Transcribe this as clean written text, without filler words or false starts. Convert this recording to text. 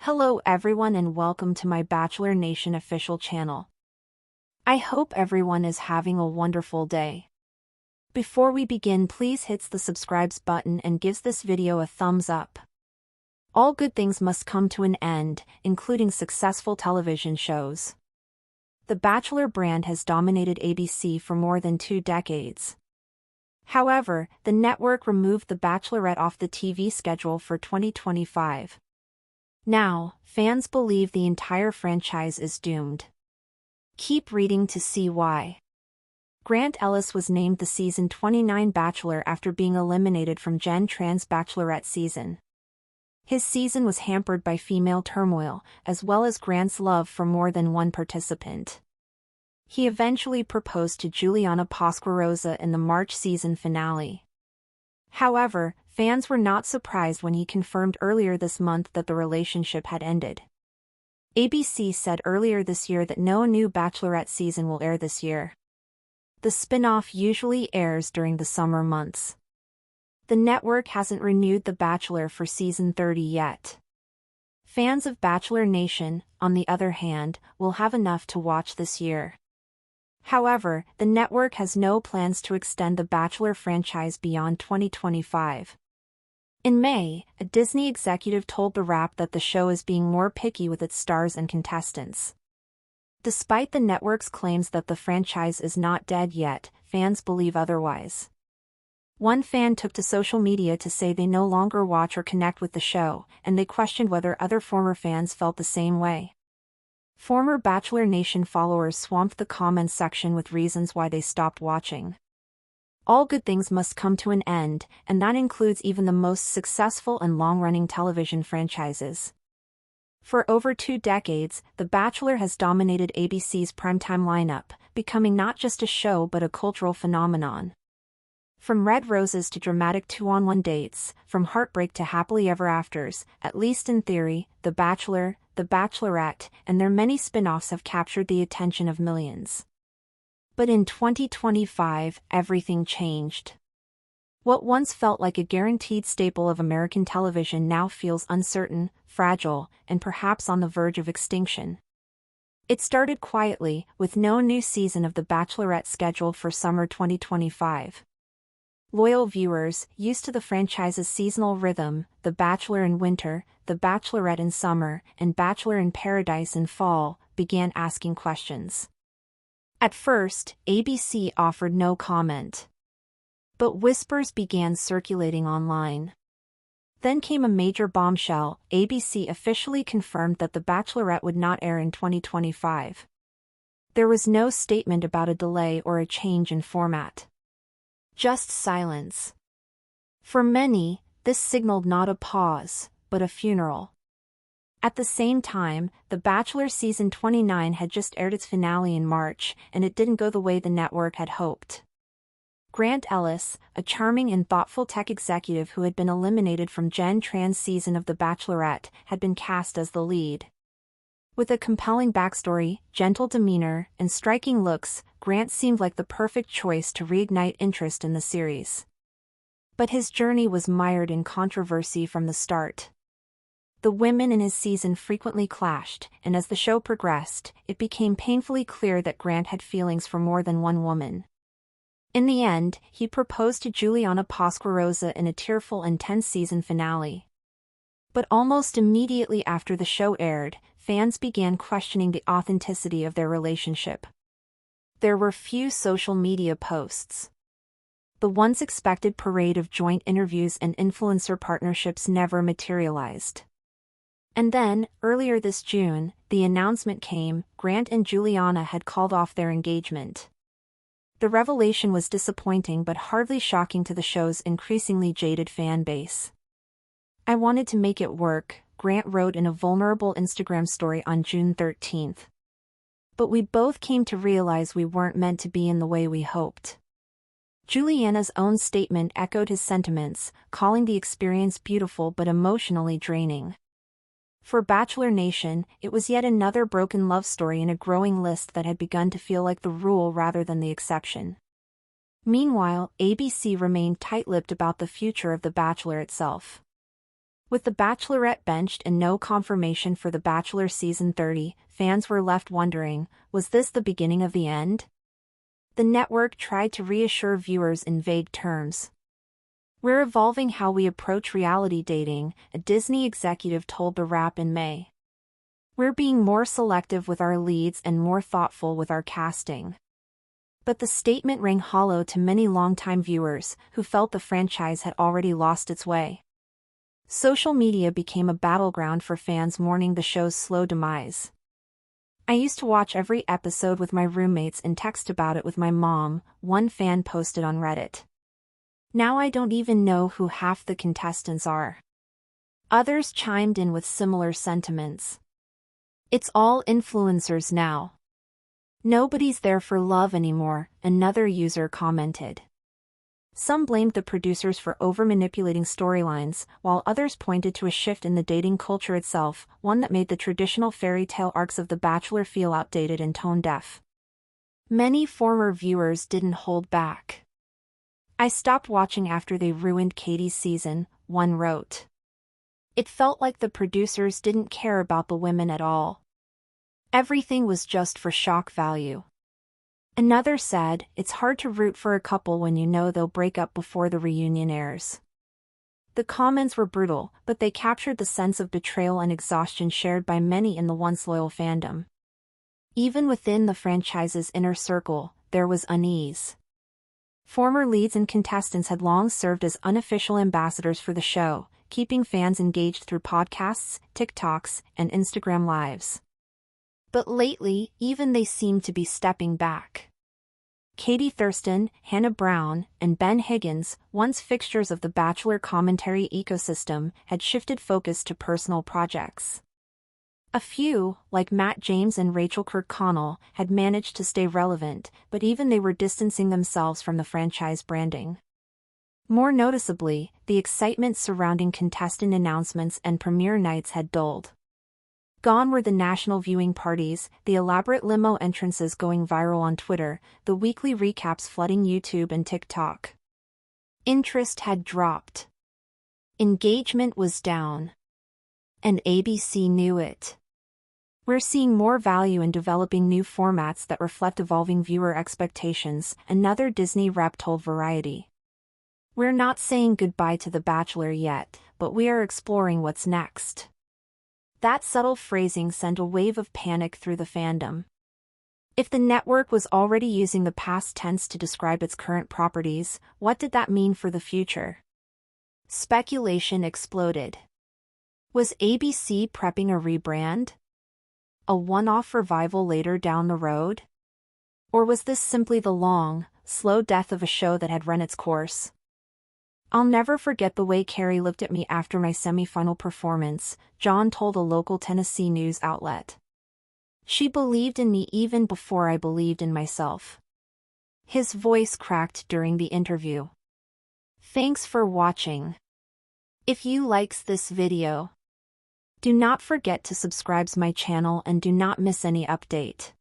Hello everyone and welcome to my Bachelor Nation official channel. I hope everyone is having a wonderful day. Before we begin, please hit the subscribe button and gives this video a thumbs up. All good things must come to an end, including successful television shows. The Bachelor brand has dominated ABC for more than 2 decades. However, the network removed The Bachelorette off the TV schedule for 2025. Now, fans believe the entire franchise is doomed. Keep reading to see why. Grant Ellis was named the season 29 Bachelor after being eliminated from Jen Tran's Bachelorette season. His season was hampered by female turmoil, as well as Grant's love for more than one participant. He eventually proposed to Juliana Pasquarosa in the March season finale. However, fans were not surprised when he confirmed earlier this month that the relationship had ended. ABC said earlier this year that no new Bachelorette season will air this year. The spin-off usually airs during the summer months. The network hasn't renewed The Bachelor for season 30 yet. Fans of Bachelor Nation, on the other hand, will have enough to watch this year. However, the network has no plans to extend the Bachelor franchise beyond 2025. In May, a Disney executive told The Wrap that the show is being more picky with its stars and contestants. Despite the network's claims that the franchise is not dead yet, fans believe otherwise. One fan took to social media to say they no longer watch or connect with the show, and they questioned whether other former fans felt the same way. Former Bachelor Nation followers swamped the comments section with reasons why they stopped watching. All good things must come to an end, and that includes even the most successful and long-running television franchises. For over 2 decades, The Bachelor has dominated ABC's primetime lineup, becoming not just a show but a cultural phenomenon. From red roses to dramatic 2-on-1 dates, from heartbreak to happily ever afters, at least in theory, The Bachelor, The Bachelorette, and their many spin-offs have captured the attention of millions. But in 2025, everything changed. What once felt like a guaranteed staple of American television now feels uncertain, fragile, and perhaps on the verge of extinction. It started quietly, with no new season of The Bachelorette scheduled for summer 2025. Loyal viewers, used to the franchise's seasonal rhythm, The Bachelor in winter, The Bachelorette in summer, and Bachelor in Paradise in fall, began asking questions. At first, ABC offered no comment. But whispers began circulating online. Then came a major bombshell: ABC officially confirmed that The Bachelorette would not air in 2025. There was no statement about a delay or a change in format. Just silence. For many, this signaled not a pause, but a funeral. At the same time, The Bachelor season 29 had just aired its finale in March, and it didn't go the way the network had hoped. Grant Ellis, a charming and thoughtful tech executive who had been eliminated from Jen Tran's season of The Bachelorette, had been cast as the lead. With a compelling backstory, gentle demeanor, and striking looks, Grant seemed like the perfect choice to reignite interest in the series. But his journey was mired in controversy from the start. The women in his season frequently clashed, and as the show progressed, it became painfully clear that Grant had feelings for more than one woman. In the end, he proposed to Juliana Pasquarosa in a tearful and tense season finale. But almost immediately after the show aired, fans began questioning the authenticity of their relationship. There were few social media posts. The once expected parade of joint interviews and influencer partnerships never materialized. And then, earlier this June, the announcement came: Grant and Juliana had called off their engagement. The revelation was disappointing but hardly shocking to the show's increasingly jaded fan base. "I wanted to make it work," Grant wrote in a vulnerable Instagram story on June 13. "But we both came to realize we weren't meant to be in the way we hoped." Juliana's own statement echoed his sentiments, calling the experience beautiful but emotionally draining. For Bachelor Nation, it was yet another broken love story in a growing list that had begun to feel like the rule rather than the exception. Meanwhile, ABC remained tight-lipped about the future of The Bachelor itself. With The Bachelorette benched and no confirmation for The Bachelor Season 30, fans were left wondering, was this the beginning of the end? The network tried to reassure viewers in vague terms. "We're evolving how we approach reality dating," a Disney executive told The Wrap in May. "We're being more selective with our leads and more thoughtful with our casting." But the statement rang hollow to many longtime viewers who felt the franchise had already lost its way. Social media became a battleground for fans mourning the show's slow demise. "I used to watch every episode with my roommates and text about it with my mom," one fan posted on Reddit. "Now I don't even know who half the contestants are." Others chimed in with similar sentiments. "It's all influencers now. Nobody's there for love anymore," another user commented. Some blamed the producers for over-manipulating storylines, while others pointed to a shift in the dating culture itself, one that made the traditional fairy tale arcs of The Bachelor feel outdated and tone-deaf. Many former viewers didn't hold back. "I stopped watching after they ruined Katie's season," one wrote. "It felt like the producers didn't care about the women at all. Everything was just for shock value." Another said, "It's hard to root for a couple when you know they'll break up before the reunion airs." The comments were brutal, but they captured the sense of betrayal and exhaustion shared by many in the once loyal fandom. Even within the franchise's inner circle, there was unease. Former leads and contestants had long served as unofficial ambassadors for the show, keeping fans engaged through podcasts, TikToks, and Instagram Lives. But lately, even they seemed to be stepping back. Katie Thurston, Hannah Brown, and Ben Higgins, once fixtures of the Bachelor commentary ecosystem, had shifted focus to personal projects. A few, like Matt James and Rachel Kirkconnell, had managed to stay relevant, but even they were distancing themselves from the franchise branding. More noticeably, the excitement surrounding contestant announcements and premiere nights had dulled. Gone were the national viewing parties, the elaborate limo entrances going viral on Twitter, the weekly recaps flooding YouTube and TikTok. Interest had dropped. Engagement was down. And ABC knew it. "We're seeing more value in developing new formats that reflect evolving viewer expectations," another Disney rep told Variety. "We're not saying goodbye to The Bachelor yet, but we are exploring what's next." That subtle phrasing sent a wave of panic through the fandom. If the network was already using the past tense to describe its current properties, what did that mean for the future? Speculation exploded. Was ABC prepping a rebrand? A one-off revival later down the road? Or was this simply the long, slow death of a show that had run its course? "I'll never forget the way Carrie looked at me after my semi-final performance," John told a local Tennessee news outlet. "She believed in me even before I believed in myself." His voice cracked during the interview. Thanks for watching. If you likes this video, do not forget to subscribe my channel and do not miss any update.